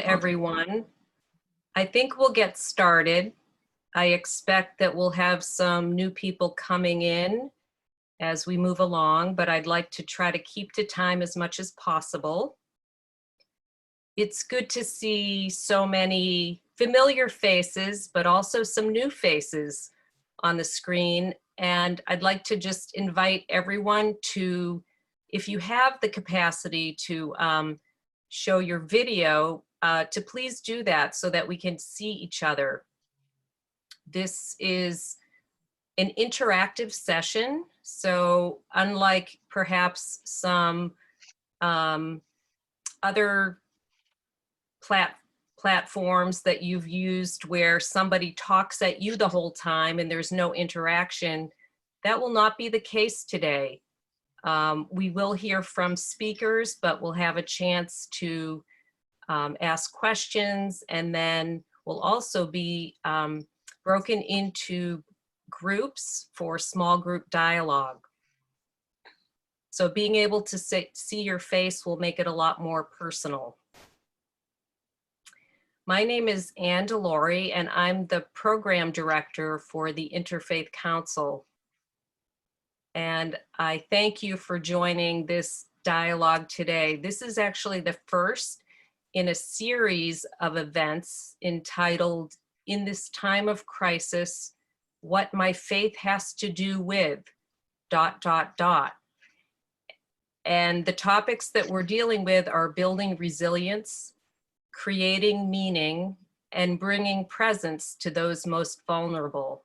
everyone. I think we'll get started. I expect that we'll have some new people coming in as we move along, but I'd like to try to keep to time as much as possible. It's good to see so many familiar faces, but also some new faces on the screen. And I'd like to just invite everyone to, if you have the capacity to show your video, to please do that so that we can see each other. This is an interactive session, so unlike perhaps some other platforms that you've used where somebody talks at you the whole time and there's no interaction, that will not be the case today. We will hear from speakers, but we'll have a chance to ask questions, and then we'll also be broken into groups for small group dialogue. So being able to see your face will make it a lot more personal. My name is Delorey, and I'm the program director for the Interfaith Council. And I thank you for joining this dialogue today. This is actually the first in a series of events entitled, "In This Time of Crisis, What My Faith Has to Do With ... And the topics that we're dealing with are building resilience, creating meaning, and bringing presence to those most vulnerable.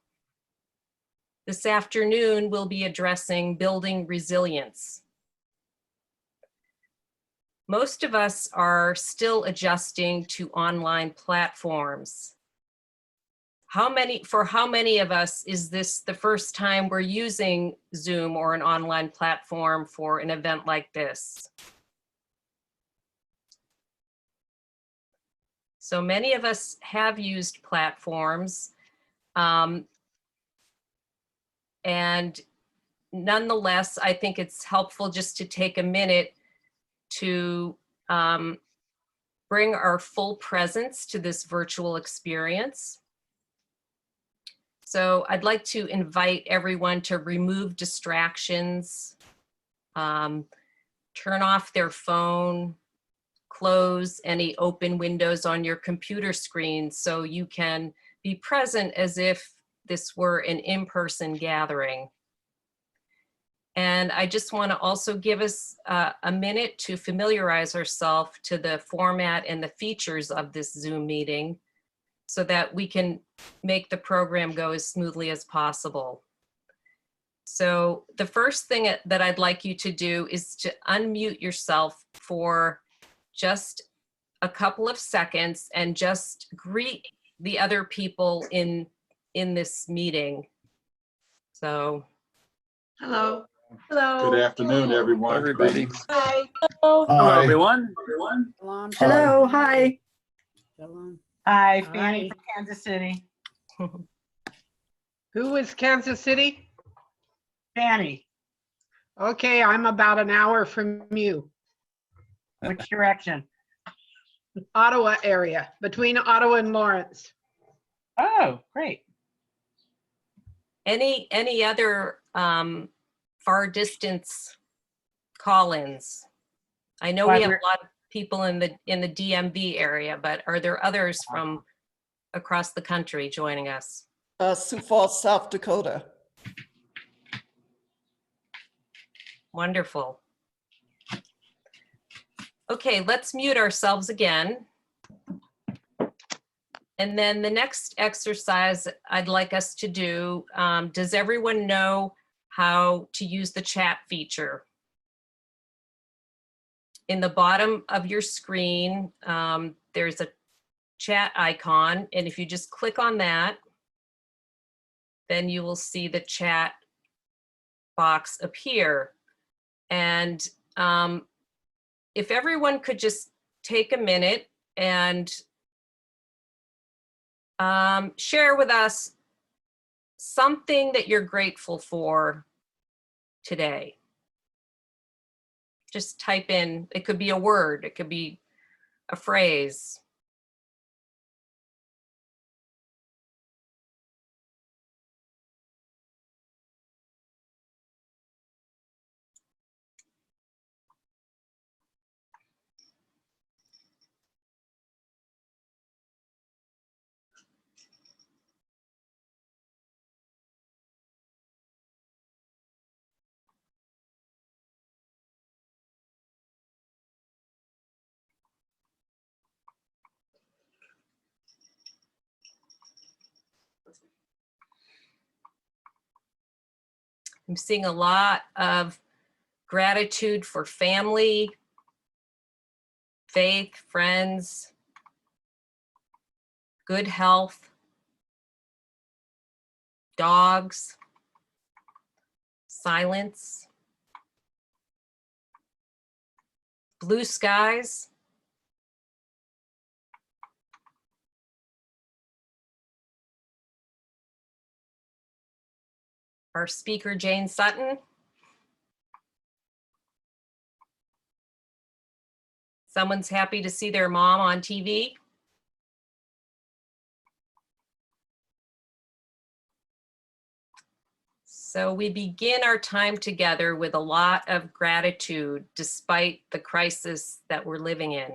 This afternoon, we'll be addressing building resilience. Most of us are still adjusting to online platforms. For how many of us is this the first time we're using Zoom or an online platform for an event like this? So many of us have used platforms, and nonetheless, I think it's helpful just to take a minute to bring our full presence to this virtual experience. So I'd like to invite everyone to remove distractions, turn off their phone, close any open windows on your computer screen so you can be present as if this were an in-person gathering. And I just want to also give us a minute to familiarize ourselves to the format and the features of this Zoom meeting so that we can make the program go as smoothly as possible. So the first thing that I'd like you to do is to unmute yourself for just a couple of seconds and just greet the other people in this meeting. So. Hello. Hello. Good afternoon, everyone. Everybody. Hi. Hello, everyone. Hello. Hi. Hi, Fanny from Kansas City. Who is Kansas City? Fanny, Okay, I'm about an hour from you. which direction? Ottawa area, between Ottawa and Lawrence. Oh, great. Any other far distance call-ins? I know we have a lot of people in the DMV area, but are there others from across the country joining us? Sioux Falls, South Dakota. Wonderful. Okay, let's mute ourselves again. And then the next exercise I'd like us to do, does everyone know how to use the chat feature? In the bottom of your screen, there's a chat icon, and if you just click on that, then you will see the chat box appear. And if everyone could just take a minute and share with us something that you're grateful for today. Just type in, it could be a word, it could be a phrase, I'm seeing a lot of gratitude for family, faith, friends, good health, dogs, silence, blue skies, our speaker, Jayne Sutton. Someone's happy to see their mom on TV. So we begin our time together with a lot of gratitude despite the crisis that we're living in.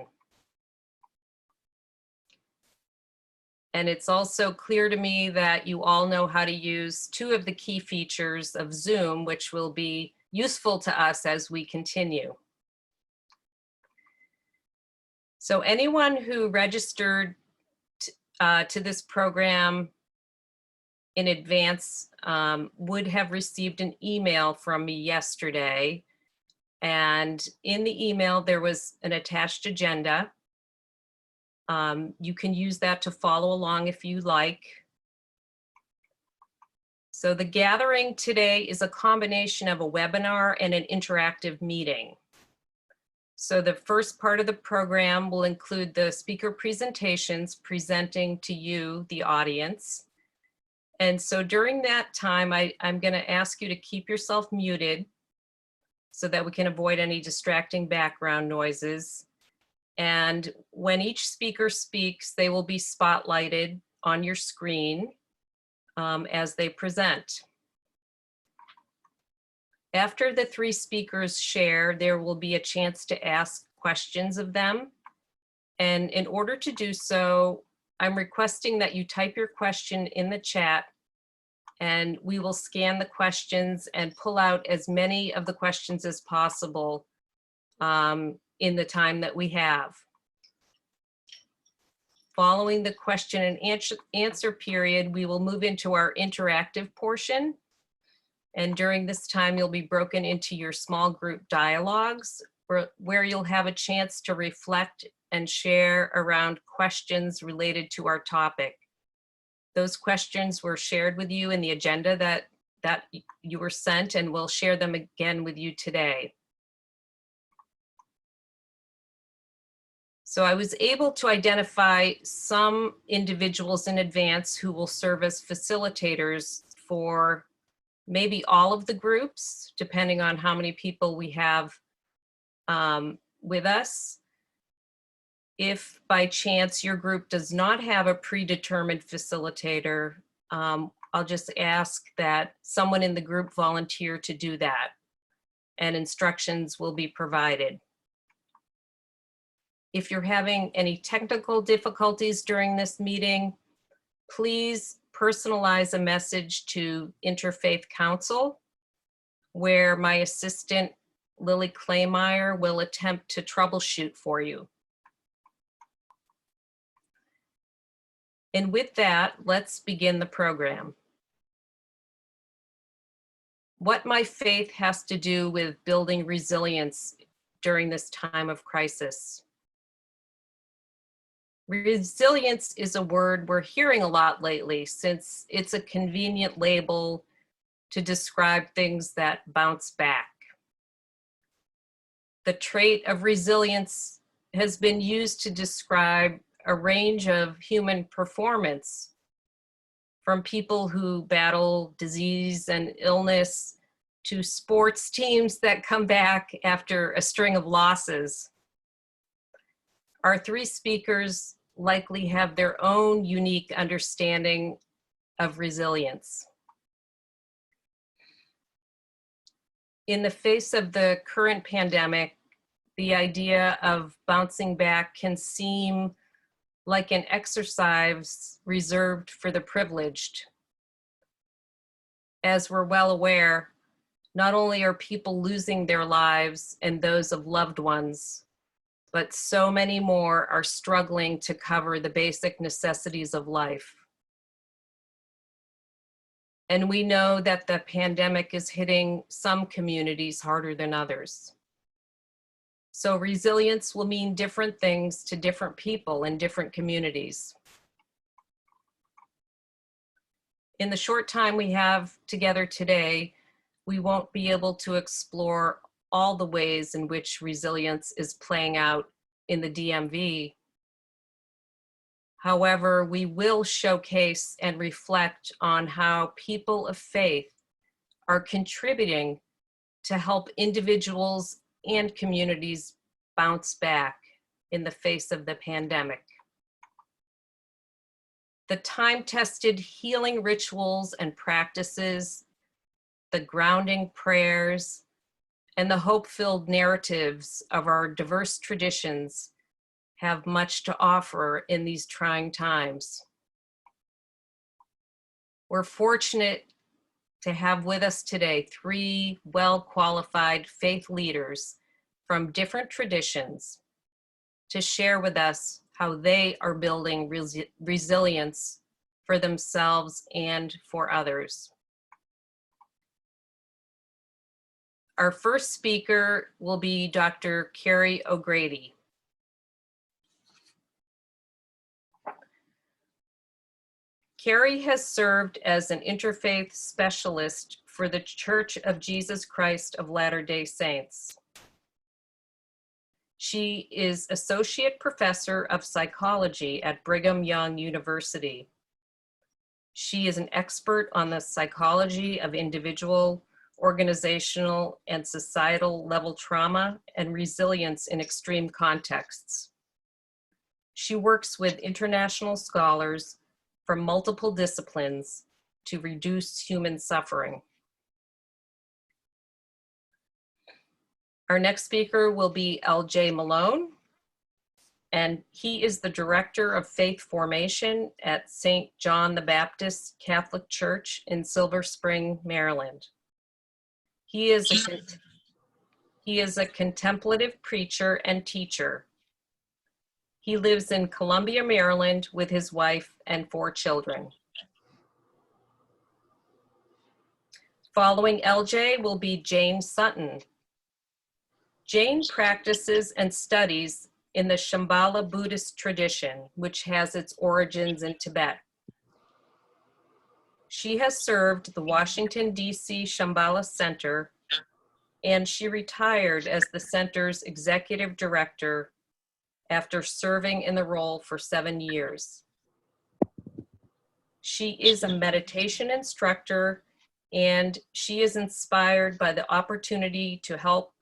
And it's also clear to me that you all know how to use two of the key features of Zoom, which will be useful to us as we continue. So anyone who registered to this program in advance would have received an email from me yesterday. And in the email, there was an attached agenda. You can use that to follow along if you like. So the gathering today is a combination of a webinar and an interactive meeting. So the first part of the program will include the speaker presentations presenting to you, the audience. And so during that time, I'm going to ask you to keep yourself muted so that we can avoid any distracting background noises. And when each speaker speaks, they will be spotlighted on your screen as they present. After the three speakers share, there will be a chance to ask questions of them. And in order to do so, I'm requesting that you type your question in the chat, and we will scan the questions and pull out as many of the questions as possible in the time that we have. Following the question and answer period, we will move into our interactive portion. And during this time, you'll be broken into your small group dialogues where you'll have a chance to reflect and share around questions related to our topic. Those questions were shared with you in the agenda that you were sent, and we'll share them again with you today. So I was able to identify some individuals in advance who will serve as facilitators for maybe all of the groups, depending on how many people we have with us. If by chance your group does not have a predetermined facilitator, I'll just ask that someone in the group volunteer to do that, and instructions will be provided. If you're having any technical difficulties during this meeting, please personalize a message to Interfaith Council, where my assistant, Lily Claymeyer, will attempt to troubleshoot for you. And with that, let's begin the program. What my faith has to do with building resilience during this time of crisis. Resilience is a word we're hearing a lot lately, since it's a convenient label to describe things that bounce back. The trait of resilience has been used to describe a range of human performance, from people who battle disease and illness to sports teams that come back after a string of losses. Our three speakers likely have their own unique understanding of resilience. In the face of the current pandemic, the idea of bouncing back can seem like an exercise reserved for the privileged. As we're well aware, not only are people losing their lives and those of loved ones, but so many more are struggling to cover the basic necessities of life. And we know that the pandemic is hitting some communities harder than others. So resilience will mean different things to different people in different communities. In the short time we have together today, we won't be able to explore all the ways in which resilience is playing out in the DMV. However, we will showcase and reflect on how people of faith are contributing to help individuals and communities bounce back in the face of the pandemic. The time-tested healing rituals and practices, the grounding prayers, and the hope-filled narratives of our diverse traditions have much to offer in these trying times. We're fortunate to have with us today 3 well-qualified faith leaders from different traditions to share with us how they are building resilience for themselves and for others. Our first speaker will be Dr. Kari Ogrady. Kari has served as an interfaith specialist for the Church of Jesus Christ of Latter-day Saints. She is Associate Professor of Psychology at Brigham Young University. She is an expert on the psychology of individual, organizational, and societal level trauma and resilience in extreme contexts. She works with international scholars from multiple disciplines to reduce human suffering. Our next speaker will be L.J. Malone, and he is the Director of Faith Formation at St. John the Baptist Catholic Church in Silver Spring, Maryland. He is a contemplative preacher and teacher. He lives in Columbia, Maryland with his wife and 4 children. Following LJ will be Jayne Sutton. Jayne practices and studies in the Shambhala Buddhist tradition, which has its origins in Tibet. She has served the Washington, D.C. Shambhala Center, and she retired as the center's executive director after serving in the role for 7 years. She is a meditation instructor, and she is inspired by the opportunity to help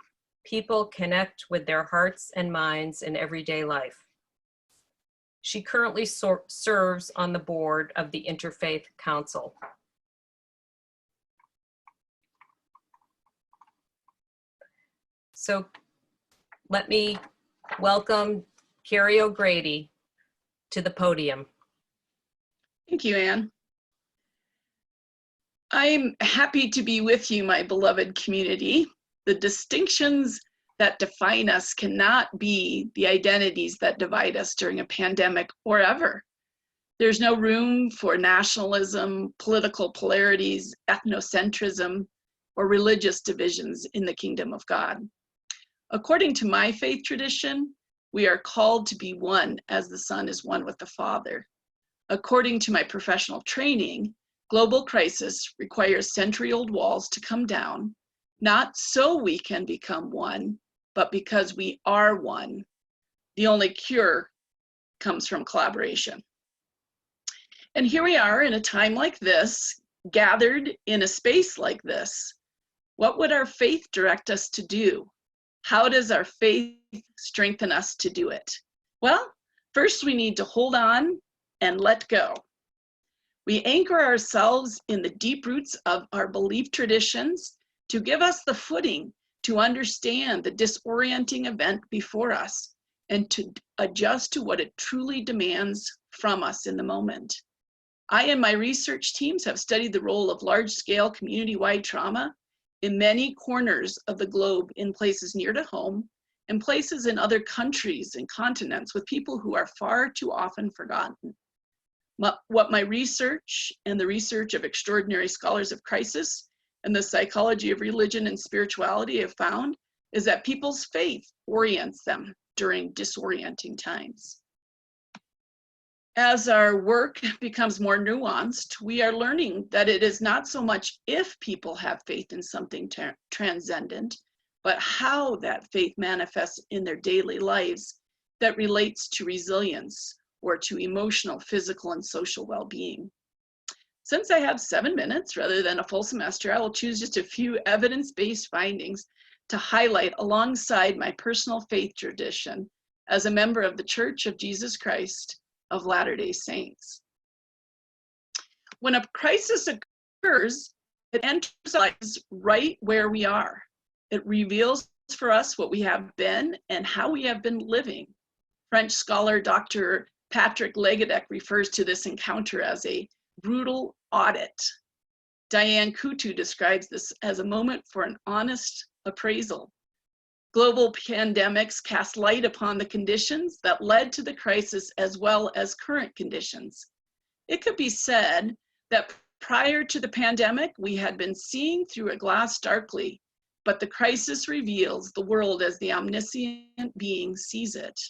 people connect with their hearts and minds in everyday life. She currently serves on the board of the Interfaith Council. So let me welcome Kari Ogrady to the podium. Thank you, Anne. I'm happy to be with you, my beloved community. The distinctions that define us cannot be the identities that divide us during a pandemic or ever. There's no room for nationalism, political polarities, ethnocentrism, or religious divisions in the kingdom of God. According to my faith tradition, we are called to be one as the Son is one with the Father. According to my professional training, global crisis requires century-old walls to come down, not so we can become one, but because we are one. The only cure comes from collaboration. And here we are in a time like this, gathered in a space like this. What would our faith direct us to do? How does our faith strengthen us to do it? Well, first we need to hold on and let go. We anchor ourselves in the deep roots of our belief traditions to give us the footing to understand the disorienting event before us and to adjust to what it truly demands from us in the moment. I and my research teams have studied the role of large-scale community-wide trauma in many corners of the globe, in places near to home and places in other countries and continents with people who are far too often forgotten. What my research and the research of extraordinary scholars of crisis and the psychology of religion and spirituality have found is that people's faith orients them during disorienting times. As our work becomes more nuanced, we are learning that it is not so much if people have faith in something transcendent, but how that faith manifests in their daily lives that relates to resilience or to emotional, physical, and social well-being. Since I have 7 minutes rather than a full semester, I will choose just a few evidence-based findings to highlight alongside my personal faith tradition as a member of the Church of Jesus Christ of Latter-day Saints. When a crisis occurs, it enters our lives right where we are. It reveals for us what we have been and how we have been living. French scholar Dr. Patrick Legadec refers to this encounter as a brutal audit. Diane Coutu describes this as a moment for an honest appraisal. Global pandemics cast light upon the conditions that led to the crisis as well as current conditions. It could be said that prior to the pandemic, we had been seeing through a glass darkly, but the crisis reveals the world as the omniscient being sees it.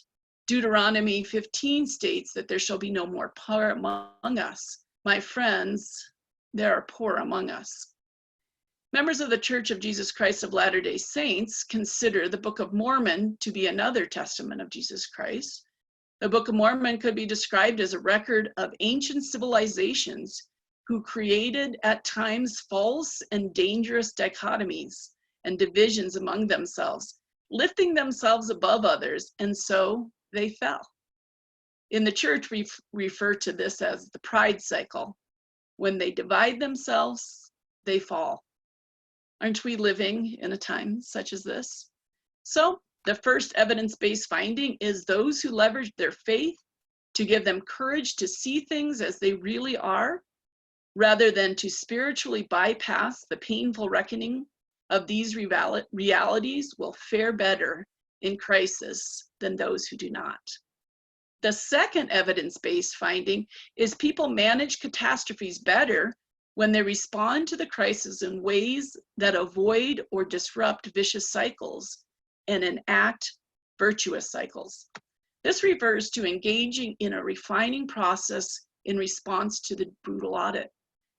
Deuteronomy 15 states that there shall be no more poor among us. My friends, there are poor among us. Members of the Church of Jesus Christ of Latter-day Saints consider the Book of Mormon to be another testament of Jesus Christ. The Book of Mormon could be described as a record of ancient civilizations who created at times false and dangerous dichotomies and divisions among themselves, lifting themselves above others, and so they fell. In the church, we refer to this as the pride cycle. When they divide themselves, they fall. Aren't we living in a time such as this? So the first evidence-based finding is those who leverage their faith to give them courage to see things as they really are, rather than to spiritually bypass the painful reckoning of these realities, will fare better in crisis than those who do not. The second evidence-based finding is people manage catastrophes better when they respond to the crisis in ways that avoid or disrupt vicious cycles and enact virtuous cycles. This refers to engaging in a refining process in response to the brutal audit.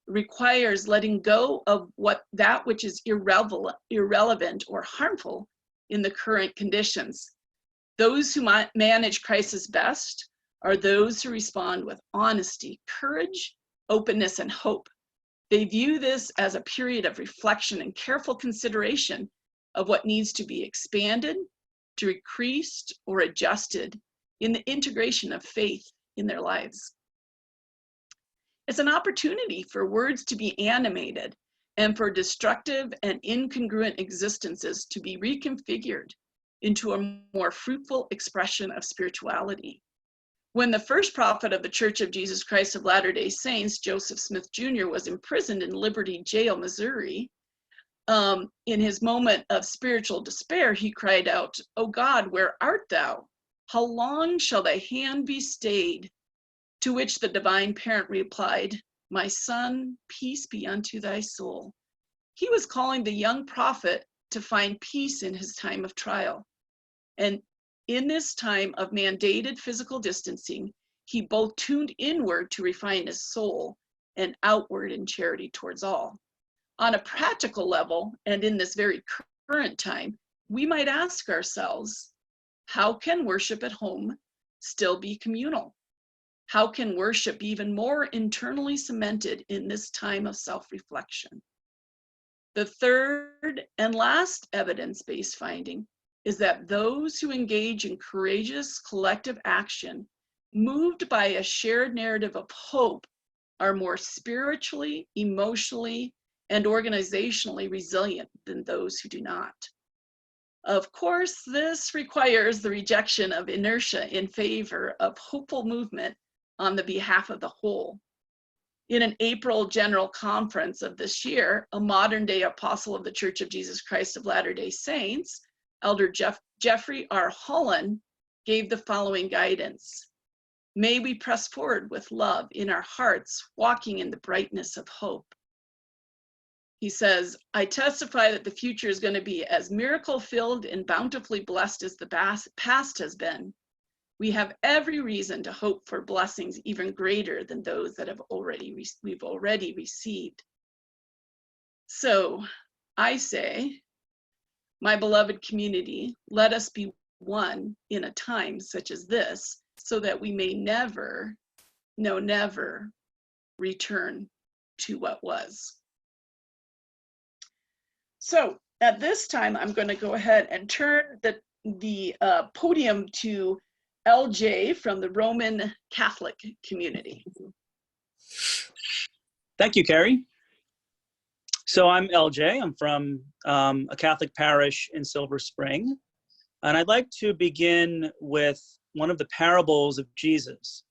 It requires letting go of that which is irrelevant or harmful in the current conditions. Those who manage crisis best are those who respond with honesty, courage, openness, and hope. They view this as a period of reflection and careful consideration of what needs to be expanded, decreased, or adjusted in the integration of faith in their lives. It's an opportunity for words to be animated and for destructive and incongruent existences to be reconfigured into a more fruitful expression of spirituality. When the first prophet of the Church of Jesus Christ of Latter-day Saints, Joseph Smith Jr., was imprisoned in Liberty Jail, Missouri, in his moment of spiritual despair, he cried out, "O God, where art thou? How long shall thy hand be stayed?" To which the divine parent replied, "My son, peace be unto thy soul." He was calling the young prophet to find peace in his time of trial. And in this time of mandated physical distancing, he both tuned inward to refine his soul and outward in charity towards all. On a practical level, and in this very current time, we might ask ourselves, how can worship at home still be communal? How can worship be even more internally cemented in this time of self-reflection? The third and last evidence-based finding is that those who engage in courageous collective action, moved by a shared narrative of hope, are more spiritually, emotionally, and organizationally resilient than those who do not. Of course, this requires the rejection of inertia in favor of hopeful movement on the behalf of the whole. In an April General Conference of this year, a modern-day apostle of the Church of Jesus Christ of Latter-day Saints, Elder Jeffrey R. Holland, gave the following guidance. May we press forward with love in our hearts, walking in the brightness of hope. He says, I testify that the future is going to be as miracle-filled and bountifully blessed as the past has been. We have every reason to hope for blessings even greater than those that we've already received. So I say, my beloved community, let us be one in a time such as this, so that we may never, no, never return to what was. So at this time, I'm going to go ahead and turn the podium to LJ from the Roman Catholic community. Thank you, Kari. So I'm LJ. I'm from a Catholic parish in Silver Spring. And I'd like to begin with one of the parables of Jesus.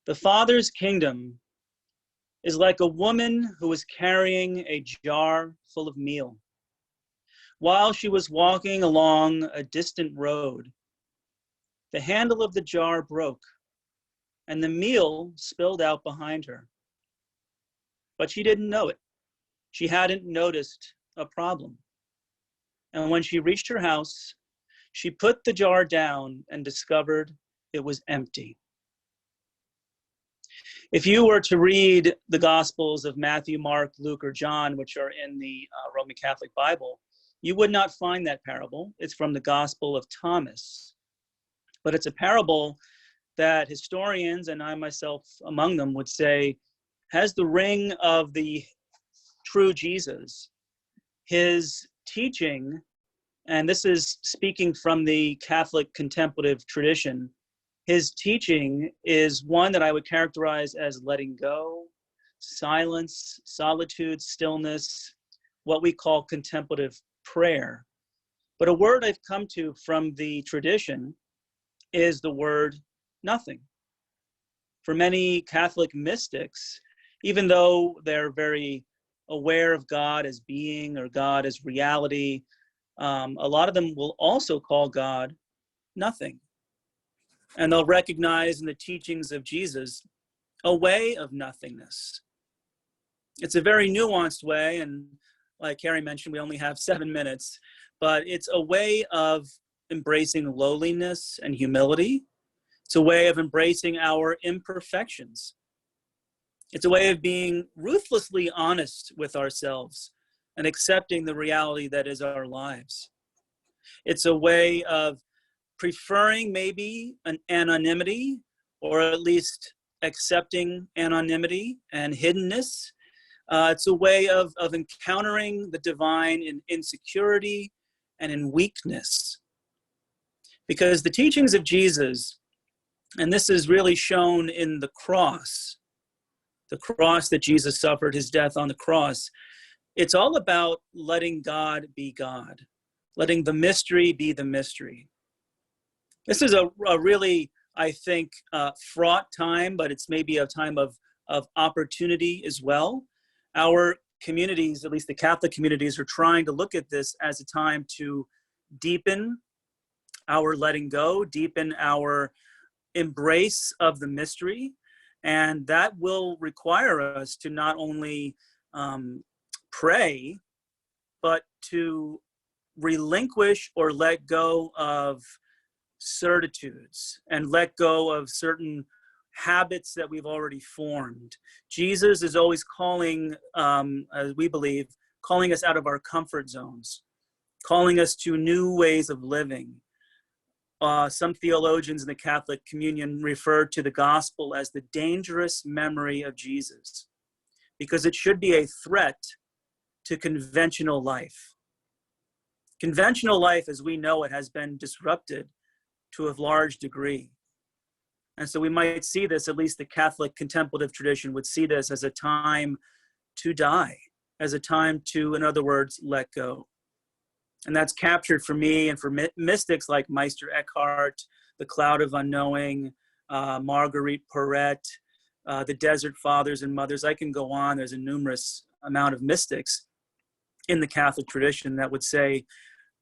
The Father's kingdom is like a woman who was carrying a jar full of meal. While she was walking along a distant road, the handle of the jar broke, and the meal spilled out behind her. But she didn't know it. She hadn't noticed a problem. And when she reached her house, she put the jar down and discovered it was empty. If you were to read the Gospels of Matthew, Mark, Luke, or John, which are in the Roman Catholic Bible, you would not find that parable. It's from the Gospel of Thomas. But it's a parable that historians, and I myself among them, would say has the ring of the true Jesus. His teaching, and this is speaking from the Catholic contemplative tradition, his teaching is one that I would characterize as letting go, silence, solitude, stillness, what we call contemplative prayer. But a word I've come to from the tradition is the word nothing. For many Catholic mystics, even though they're very aware of God as being or God as reality, a lot of them will also call God nothing. And they'll recognize in the teachings of Jesus a way of nothingness. It's a very nuanced way, and like Kari mentioned, we only have 7 minutes, but it's a way of embracing lowliness and humility. It's a way of embracing our imperfections. It's a way of being ruthlessly honest with ourselves and accepting the reality that is our lives. It's a way of preferring maybe an anonymity, or at least accepting anonymity and hiddenness. It's a way of encountering the divine in insecurity and in weakness. Because the teachings of Jesus, and this is really shown in the cross that Jesus suffered, his death on the cross, it's all about letting God be God, letting the mystery be the mystery. This is a really, I think, fraught time, but it's maybe a time of opportunity as well. Our communities, at least the Catholic communities, are trying to look at this as a time to deepen our letting go, deepen our embrace of the mystery. And that will require us to not only pray, but to relinquish or let go of certitudes and let go of certain habits that we've already formed. Jesus is always calling, as we believe, calling us out of our comfort zones, calling us to new ways of living. Some theologians in the Catholic Communion refer to the gospel as the dangerous memory of Jesus, because it should be a threat to conventional life. Conventional life, as we know it, has been disrupted to a large degree. And so we might see this, at least the Catholic contemplative tradition would see this as a time to die, as a time to, in other words, let go. And that's captured for me and for mystics like Meister Eckhart, the Cloud of Unknowing, Marguerite Porete, the Desert Fathers and Mothers. I can go on. There's a numerous amount of mystics in the Catholic tradition that would say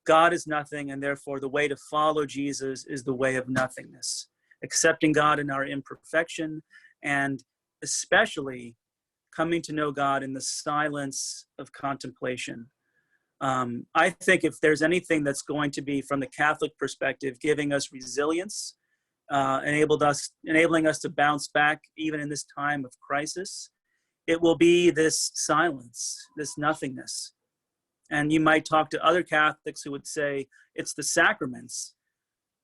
God is nothing, and therefore the way to follow Jesus is the way of nothingness. accepting God in our imperfection, and especially coming to know God in the silence of contemplation. I think if there's anything that's going to be, from the Catholic perspective, giving us resilience, enabling us to bounce back even in this time of crisis, it will be this silence, this nothingness. And you might talk to other Catholics who would say it's the sacraments.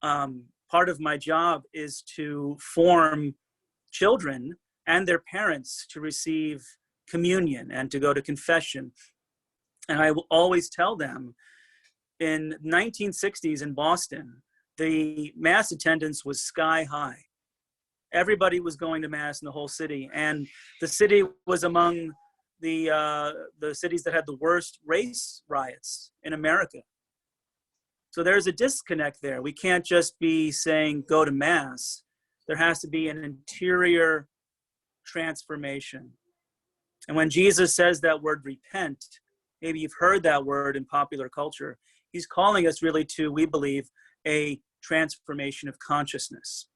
Part of my job is to form children and their parents to receive communion and to go to confession. And I will always tell them, in 1960s in Boston, the Mass attendance was sky high. Everybody was going to Mass in the whole city. And the city was among the cities that had the worst race riots in America. So there's a disconnect there. We can't just be saying, go to Mass. There has to be an interior transformation. And when Jesus says that word repent, maybe you've heard that word in popular culture, he's calling us really to, we believe, a transformation of consciousness,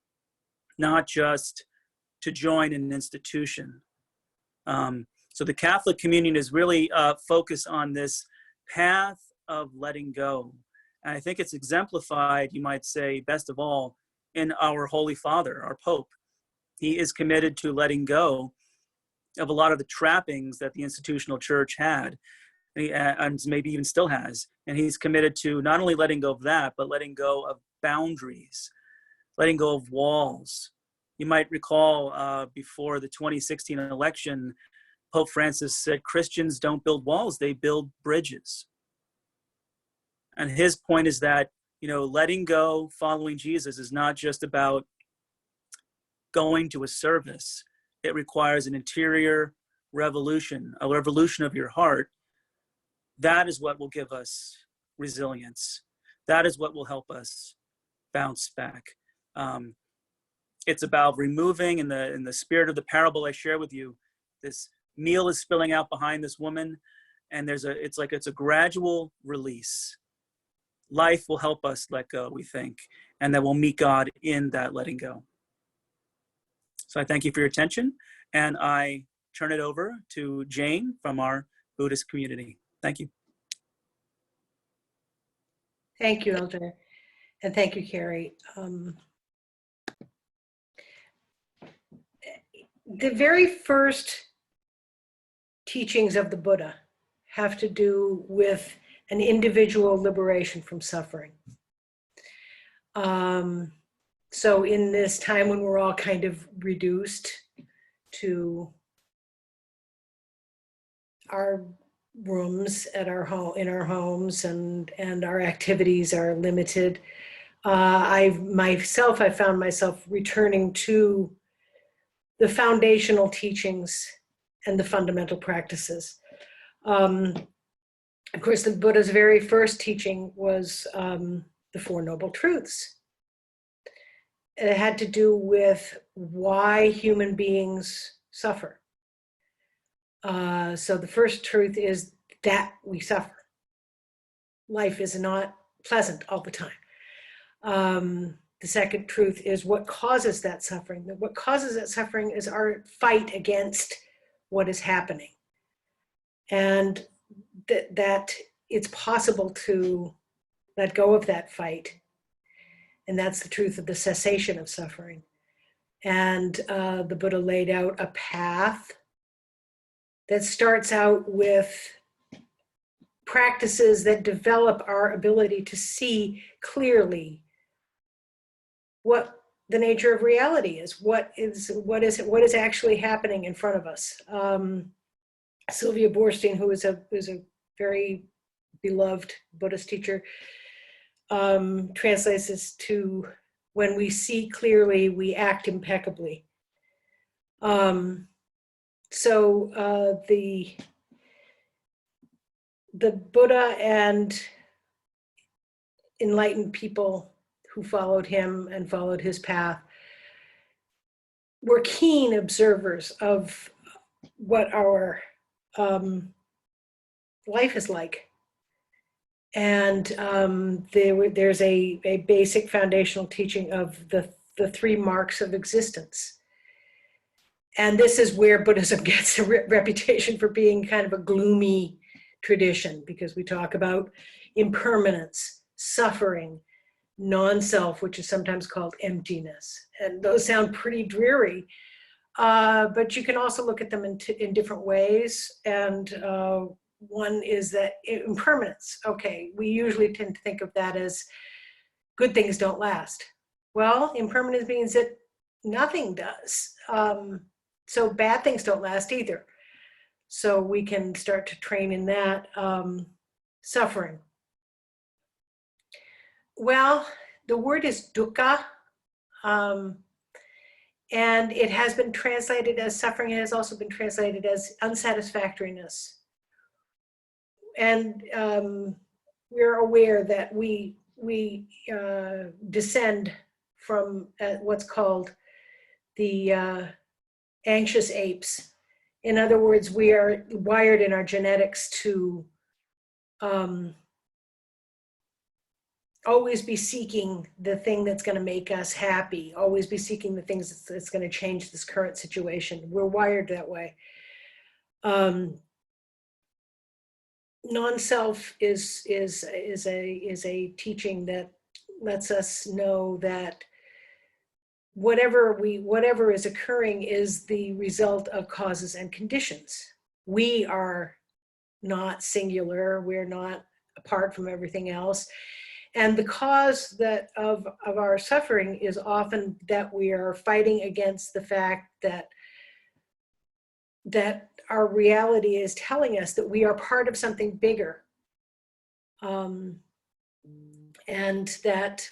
not just to join an institution. So the Catholic communion is really focused on this path of letting go. And I think it's exemplified, you might say, best of all, in our Holy Father, our Pope. He is committed to letting go of a lot of the trappings that the institutional church had, and maybe even still has. And he's committed to not only letting go of that, but letting go of boundaries, letting go of walls. You might recall before the 2016 election, Pope Francis said, Christians don't build walls, they build bridges. And his point is that, letting go, following Jesus is not just about going to a service. It requires an interior revolution, a revolution of your heart. That is what will give us resilience. That is what will help us bounce back. It's about removing, in the spirit of the parable I share with you, this meal is spilling out behind this woman, and it's a gradual release. Life will help us let go, we think, and that we'll meet God in that letting go. So I thank you for your attention, and I turn it over to Jayne from our Buddhist community. Thank you. Thank you, Elder, and thank you, Kari. The very first teachings of the Buddha have to do with an individual liberation from suffering. So in this time when we're all kind of reduced to our rooms at our home, in our homes, and our activities are limited, I found myself returning to the foundational teachings and the fundamental practices. Of course, the Buddha's very first teaching was the Four Noble Truths. It had to do with why human beings suffer. So the first truth is that we suffer. Life is not pleasant all the time. The second truth is what causes that suffering. What causes that suffering is our fight against what is happening. And that it's possible to let go of that fight. And that's the truth of the cessation of suffering. And the Buddha laid out a path that starts out with practices that develop our ability to see clearly what the nature of reality is, what is actually happening in front of us. Sylvia Boorstein, who is a very beloved Buddhist teacher, translates this to, when we see clearly, we act impeccably. So the Buddha and enlightened people who followed him and followed his path were keen observers of what our life is like. And there's a basic foundational teaching of the the 3 marks of existence. And this is where Buddhism gets a reputation for being kind of a gloomy tradition, because we talk about impermanence, suffering, non-self, which is sometimes called emptiness. And those sound pretty dreary, but you can also look at them in different ways. And one is that impermanence. Okay, we usually tend to think of that as good things don't last. Well, impermanence means that nothing does. So bad things don't last either. So we can start to train in that. Suffering. Well, the word is dukkha, and it has been translated as suffering. It has also been translated as unsatisfactoriness. And we're aware that we descend from what's called the anxious apes. In other words, we are wired in our genetics to always be seeking the thing that's going to make us happy, always be seeking the things that's going to change this current situation. We're wired that way. Non-self is a teaching that lets us know that whatever is occurring is the result of causes and conditions. We are not singular. We're not apart from everything else. And the cause of our suffering is often that we are fighting against the fact that our reality is telling us that we are part of something bigger. And that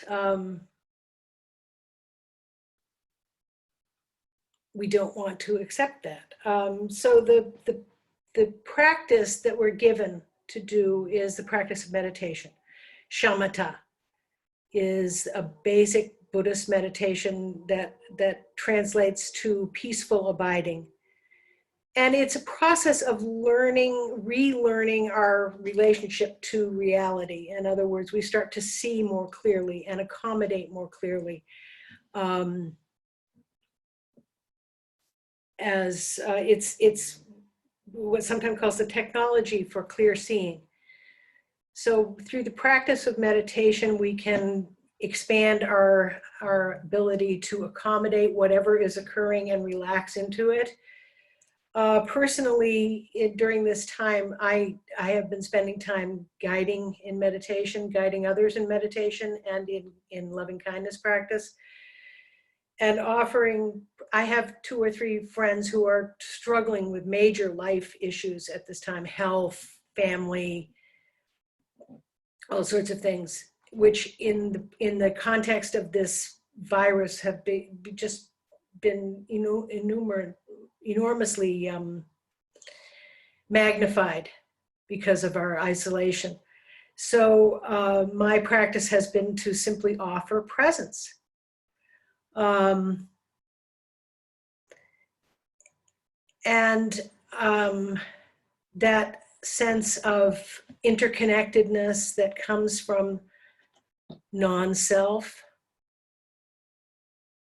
we don't want to accept that. So the practice that we're given to do is the practice of meditation. Shamatha is a basic Buddhist meditation that translates to peaceful abiding. And it's a process of relearning our relationship to reality. In other words, we start to see more clearly and accommodate more clearly. As it's what's sometimes called the technology for clear seeing. So through the practice of meditation, we can expand our ability to accommodate whatever is occurring and relax into it. Personally, during this time, I have been spending time guiding in meditation, guiding others in meditation and in loving kindness practice. And I have 2 or 3 friends who are struggling with major life issues at this time, health, family, all sorts of things, which in the context of this virus have just been enormously magnified because of our isolation. So my practice has been to simply offer presence. That sense of interconnectedness that comes from non-self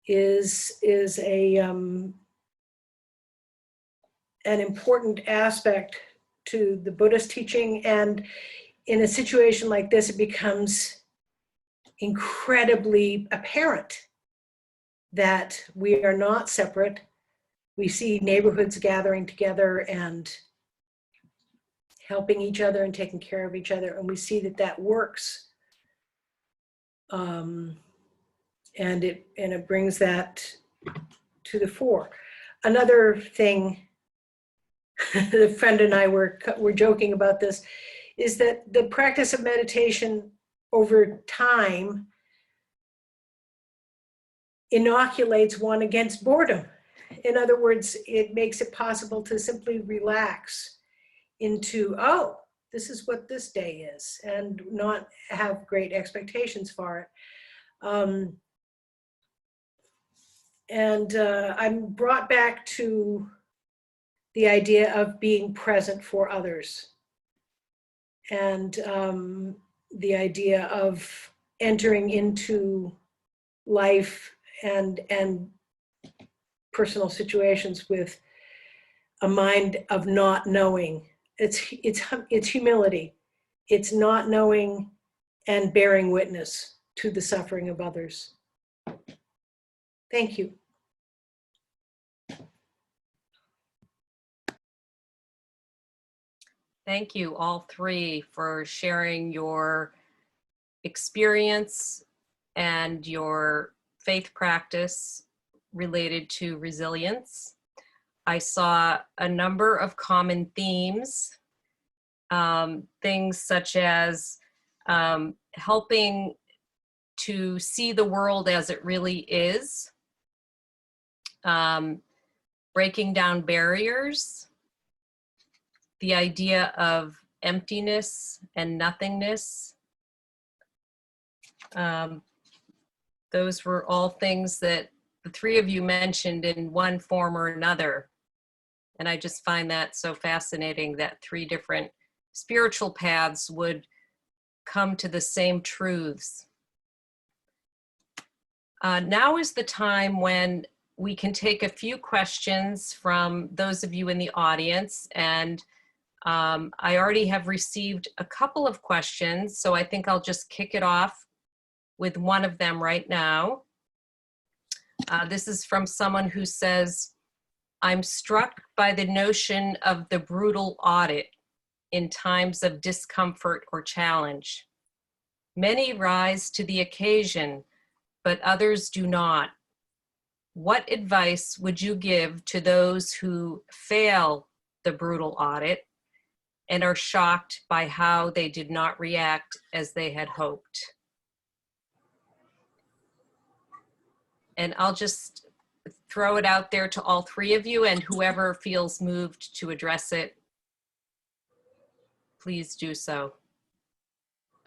is an important aspect to the Buddhist teaching. And in a situation like this, it becomes incredibly apparent that we are not separate. We see neighborhoods gathering together and helping each other and taking care of each other, and we see that works. And it brings that to the fore. Another thing, the friend and I were joking about this, is that the practice of meditation over time inoculates one against boredom. In other words, it makes it possible to simply relax into, oh, this is what this day is, and not have great expectations for it. I'm brought back to the idea of being present for others, and the idea of entering into life and personal situations with a mind of not knowing. It's humility. It's not knowing and bearing witness to the suffering of others. Thank you. Thank you, all three, for sharing your experience and your faith practice related to resilience. I saw a number of common themes, things such as helping to see the world as it really is, breaking down barriers, the idea of emptiness and nothingness. Those were all things that the three of you mentioned in one form or another. And I just find that so fascinating that three different spiritual paths would come to the same truths. Now is the time when we can take a few questions from those of you in the audience, and I already have received a couple of questions, so I think I'll just kick it off with one of them right now. This is from someone who says, I'm struck by the notion of the brutal audit in times of discomfort or challenge. Many rise to the occasion, but others do not. What advice would you give to those who fail the brutal audit and are shocked by how they did not react as they had hoped? And I'll just throw it out there to all three of you, and whoever feels moved to address it, please do so.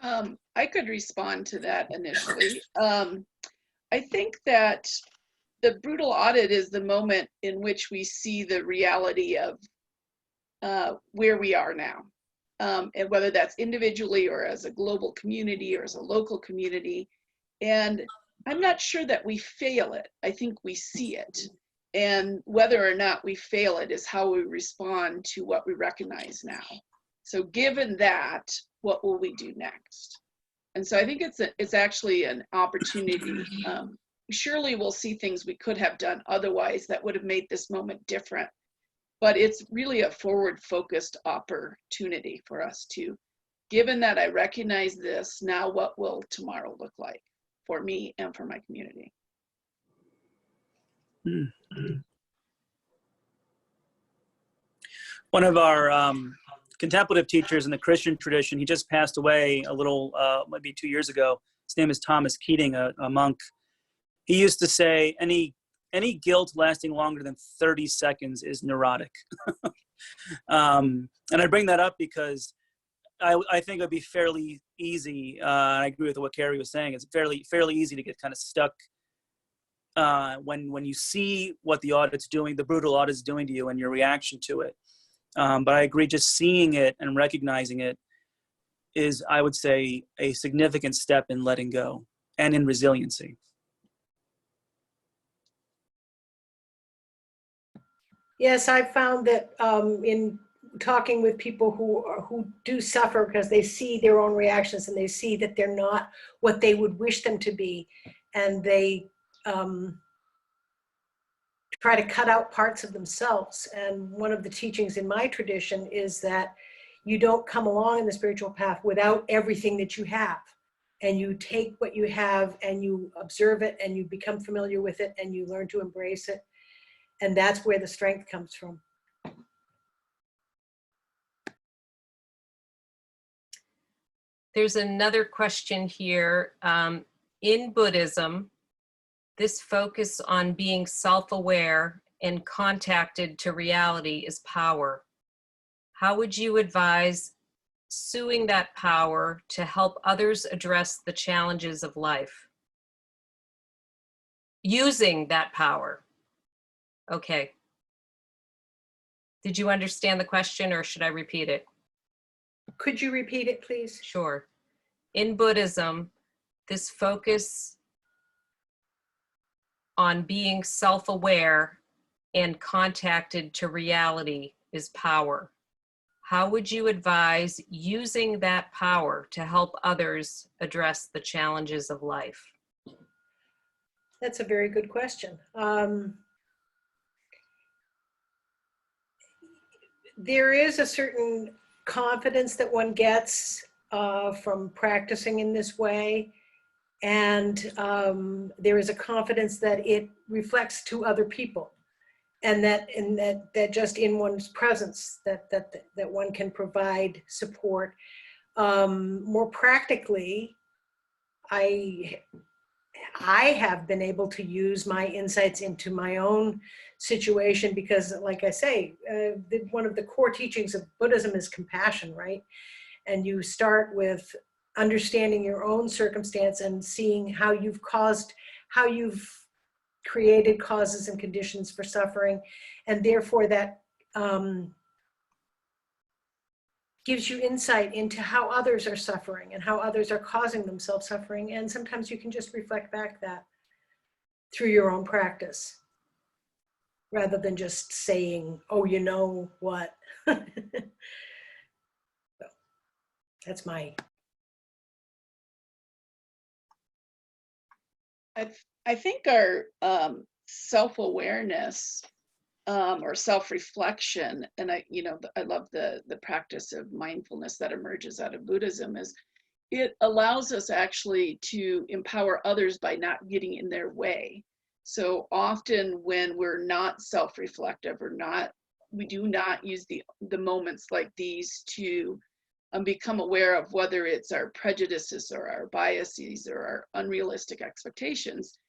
I could respond to that initially. I think that the brutal audit is the moment in which we see the reality of where we are now. And whether that's individually or as a global community or as a local community. And I'm not sure that we fail it. I think we see it. And whether or not we fail it is how we respond to what we recognize now. So given that, what will we do next? And so I think it's actually an opportunity. Surely we'll see things we could have done otherwise that would have made this moment different. But it's really a forward-focused opportunity for us to, given that I recognize this, now what will tomorrow look like for me and for my community? One of our contemplative teachers in the Christian tradition, he just passed away a little, maybe 2 years ago. His name is Thomas Keating, a monk. He used to say, any guilt lasting longer than 30 seconds is neurotic. And I bring that up because I think it would be fairly easy, I agree with what Kari was saying, it's fairly easy to get kind of stuck when you see what the audit's doing, the brutal audit's doing to you and your reaction to it. But I agree, just seeing it and recognizing it is, I would say, a significant step in letting go and in resiliency. Yes, I've found that in talking with people who do suffer because they see their own reactions and they see that they're not what they would wish them to be, and they try to cut out parts of themselves. And one of the teachings in my tradition is that you don't come along in the spiritual path without everything that you have. And you take what you have and you observe it and you become familiar with it and you learn to embrace it. And that's where the strength comes from. There's another question here. In Buddhism, this focus on being self-aware and contacted to reality is power. How would you advise suing that power to help others address the challenges of life? Using that power. Okay. Did you understand the question, or should I repeat it? Could you repeat it, please? Sure. In Buddhism, this focus on being self-aware and contacted to reality is power. How would you advise using that power to help others address the challenges of life? That's a very good question. There is a certain confidence that one gets from practicing in this way. And there is a confidence that it reflects to other people. And that just in one's presence, that one can provide support. More practically, I have been able to use my insights into my own situation because, like I say, one of the core teachings of Buddhism is compassion, right? And you start with understanding your own circumstance and seeing how you've created causes and conditions for suffering, and therefore that gives you insight into how others are suffering and how others are causing themselves suffering. And sometimes you can just reflect back that through your own practice, rather than just saying, oh, you know what. So, that's my... I think our self-awareness or self-reflection, and I love the practice of mindfulness that emerges out of Buddhism, is it allows us actually to empower others by not getting in their way. So often when we're not self-reflective or we do not use the moments like these to become aware of whether it's our prejudices or our biases or our unrealistic expectations.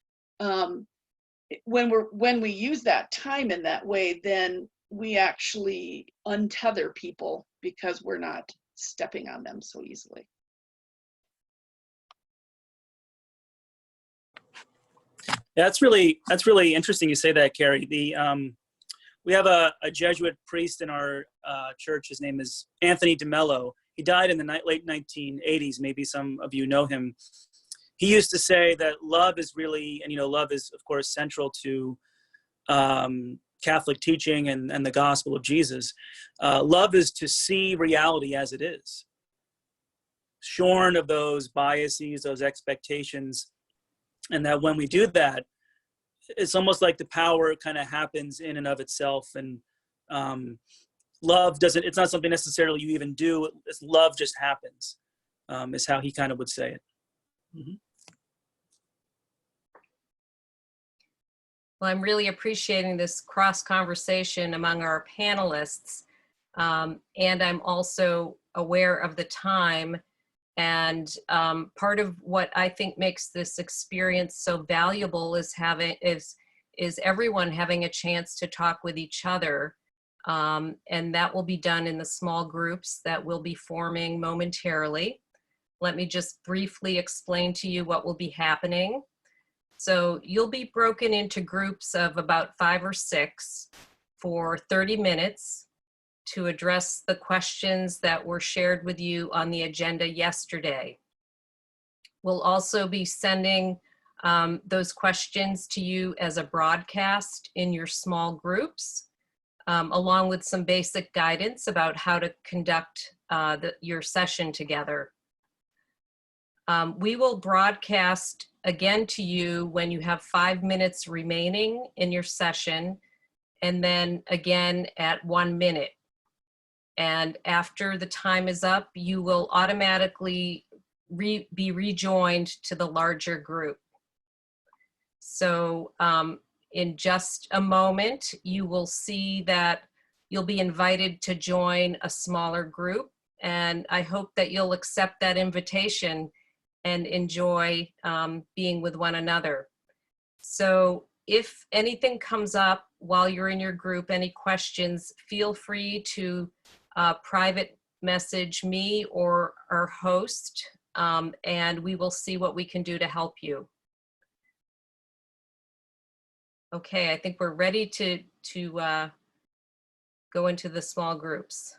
When we use that time in that way, then we actually untether people because we're not stepping on them so easily. That's really interesting you say that, Kari. We have a Jesuit priest in our church. His name is Anthony DeMello. He died in the late 1980s. Maybe some of you know him. He used to say that love is really, and love is of course central to Catholic teaching and the gospel of Jesus. Love is to see reality as it is, shorn of those biases, those expectations, and that when we do that, it's almost like the power kind of happens in and of itself. And love it's not something necessarily you even do. It's love just happens, is how he kind of would say it. Mm-hmm. Well, I'm really appreciating this cross conversation among our panelists. And I'm also aware of the time. And part of what I think makes this experience so valuable is everyone having a chance to talk with each other. And that will be done in the small groups that will be forming momentarily. Let me just briefly explain to you what will be happening. So you'll be broken into groups of about 5 or 6 for 30 minutes to address the questions that were shared with you on the agenda yesterday. We'll also be sending those questions to you as a broadcast in your small groups, along with some basic guidance about how to conduct your session together. We will broadcast again to you when you have 5 minutes remaining in your session, and then again at 1 minute. And after the time is up, you will automatically be rejoined to the larger group. So in just a moment, you will see that you'll be invited to join a smaller group. And I hope that you'll accept that invitation and enjoy being with one another. So if anything comes up while you're in your group, any questions, feel free to private message me or our host, and we will see what we can do to help you. Okay, I think we're ready to go into the small groups.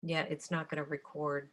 Yeah, it's not going to record.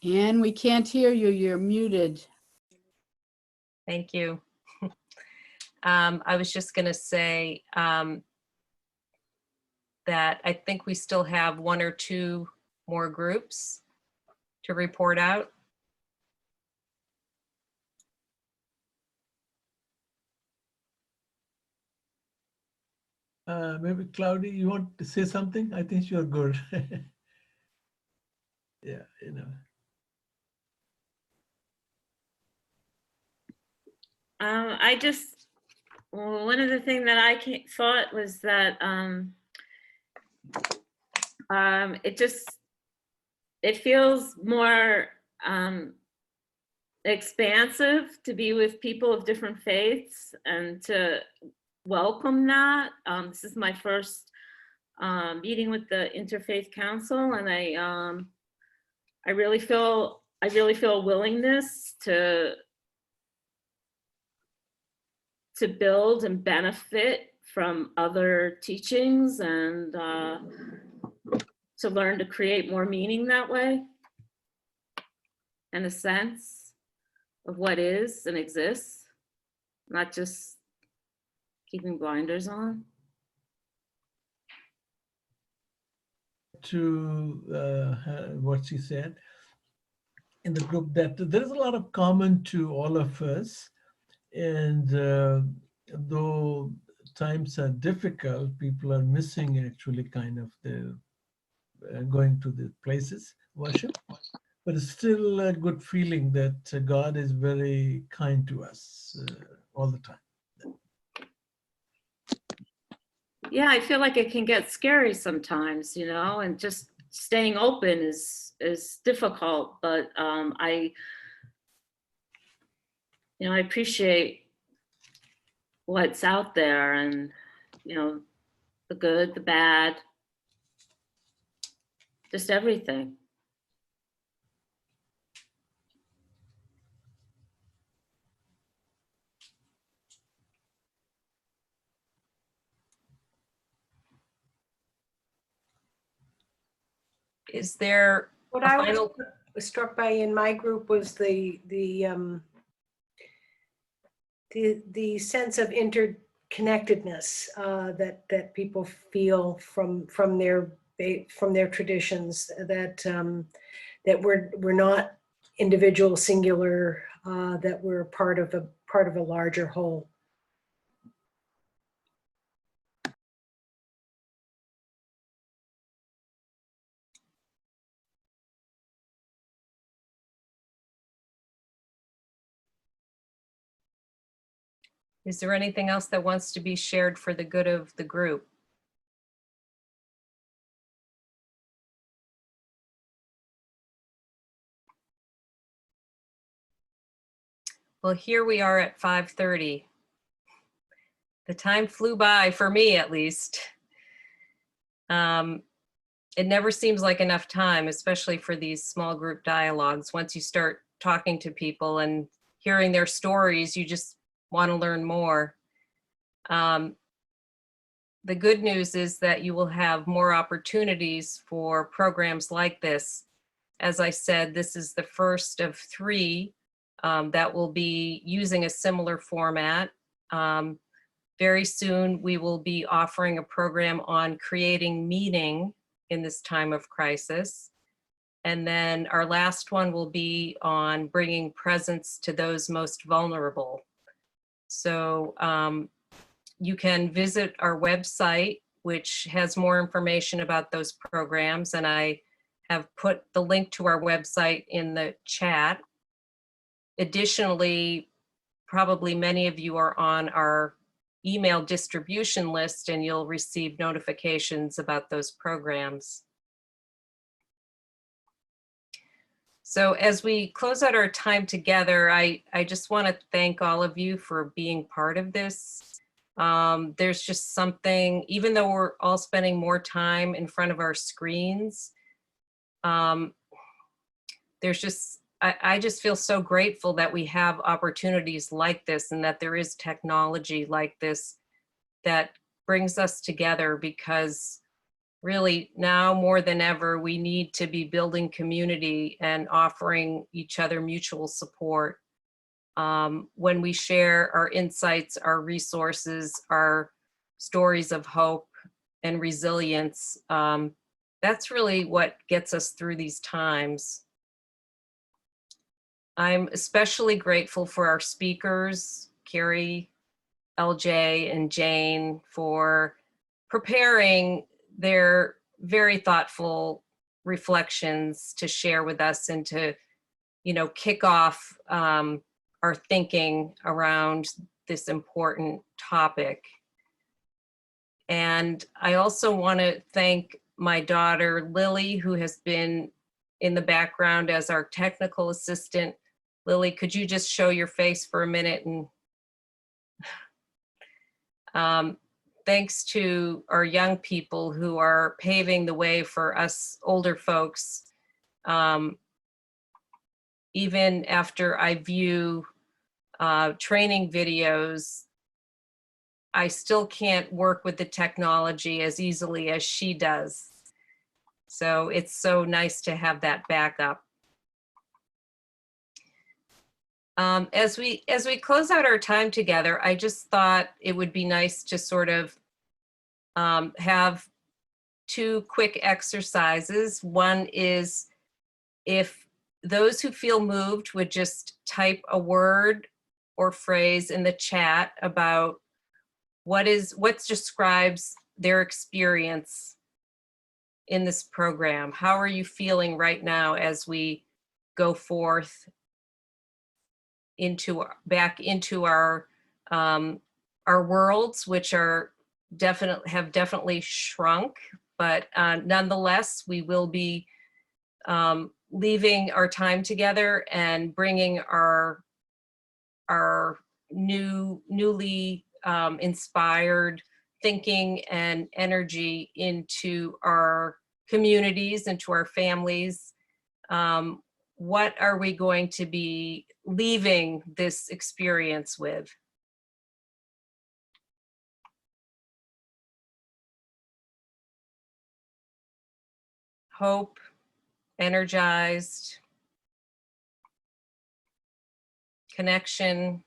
Anne, we can't hear you. You're muted. Thank you. I was just going to say that I think we still have 1 or 2 more groups to report out. Maybe Cloudy, you want to say something? I think you're good. Yeah, you know. I just, well, one of the things that I thought was that it feels more expansive to be with people of different faiths and to welcome that. This is my first meeting with the Interfaith Council, and I really feel a willingness to build and benefit from other teachings and to learn to create more meaning that way and a sense of what is and exists, not just keeping blinders on. To what she said in the group, that there is a lot of common to all of us. And though times are difficult, people are missing actually kind of the going to the places, worship. But it's still a good feeling that God is very kind to us all the time. Yeah, I feel like it can get scary sometimes, you know, and just staying open is difficult, but I appreciate what's out there, and, you know, the good, the bad, just everything. Is there What a I final? was struck by in my group was the sense of interconnectedness that people feel from their traditions, that we're not individual, singular, that we're part of a larger whole. Is there anything else that wants to be shared for the good of the group? Well, here we are at 5:30. The time flew by, for me at least. It never seems like enough time, especially for these small group dialogues. Once you start talking to people and hearing their stories, you just want to learn more. The good news is that you will have more opportunities for programs like this. As I said, this is the first of 3 that will be using a similar format. Very soon, we will be offering a program on creating meaning in this time of crisis. And then our last one will be on bringing presence to those most vulnerable. So you can visit our website, which has more information about those programs. And I have put the link to our website in the chat. Additionally, probably many of you are on our email distribution list, and you'll receive notifications about those programs. So as we close out our time together, I just want to thank all of you for being part of this. There's just something, even though we're all spending more time in front of our screens, there's just, I just feel so grateful that we have opportunities like this, and that there is technology like this that brings us together, because really now more than ever, we need to be building community and offering each other mutual support. When we share our insights, our resources, our stories of hope and resilience, that's really what gets us through these times. I'm especially grateful for our speakers, Kari, LJ, and Jayne, for preparing their very thoughtful reflections to share with us and to, kick off our thinking around this important topic. And I also want to thank my daughter, Lily, who has been in the background as our technical assistant. Lily, could you just show your face for a minute? And thanks to our young people who are paving the way for us older folks. Even after I view training videos, I still can't work with the technology as easily as she does. So it's so nice to have that backup. As we close out our time together, I just thought it would be nice to sort of have two quick exercises. One is, if those who feel moved would just type a word or phrase in the chat about what describes their experience in this program. How are you feeling right now as we go forth back into our worlds, which have definitely shrunk, but nonetheless, we will be leaving our time together and bringing our newly inspired thinking and energy into our communities, into our families. What are we going to be leaving this experience with? Hope, energized, connection,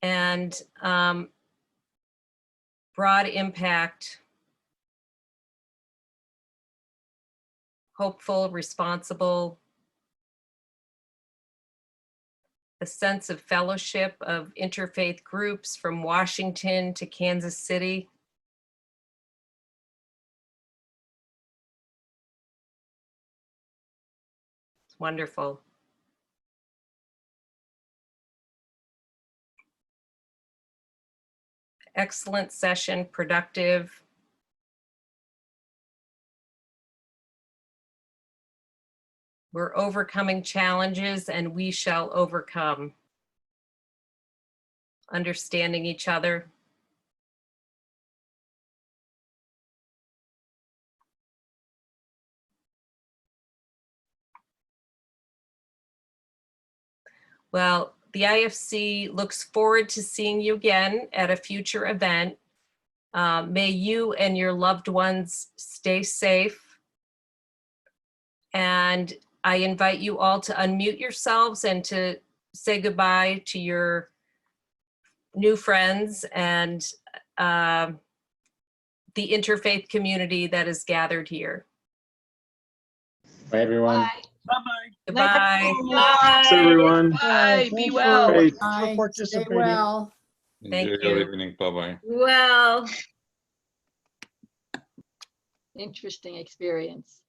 and broad impact, hopeful, responsible, a sense of fellowship of interfaith groups from Washington to Kansas City. It's wonderful. Excellent session, productive. We're overcoming challenges and we shall overcome. Understanding each other. Well, the IFC looks forward to seeing you again at a future event. May you and your loved ones stay safe. And I invite you all to unmute yourselves and to say goodbye to your new friends and the interfaith community that is gathered here. Bye, everyone. Bye-bye. Goodbye. Thanks, everyone. Bye, be well. Great. Bye. Stay Participating. well. Thank Enjoy your you. evening. Bye-bye. Well. Interesting experience.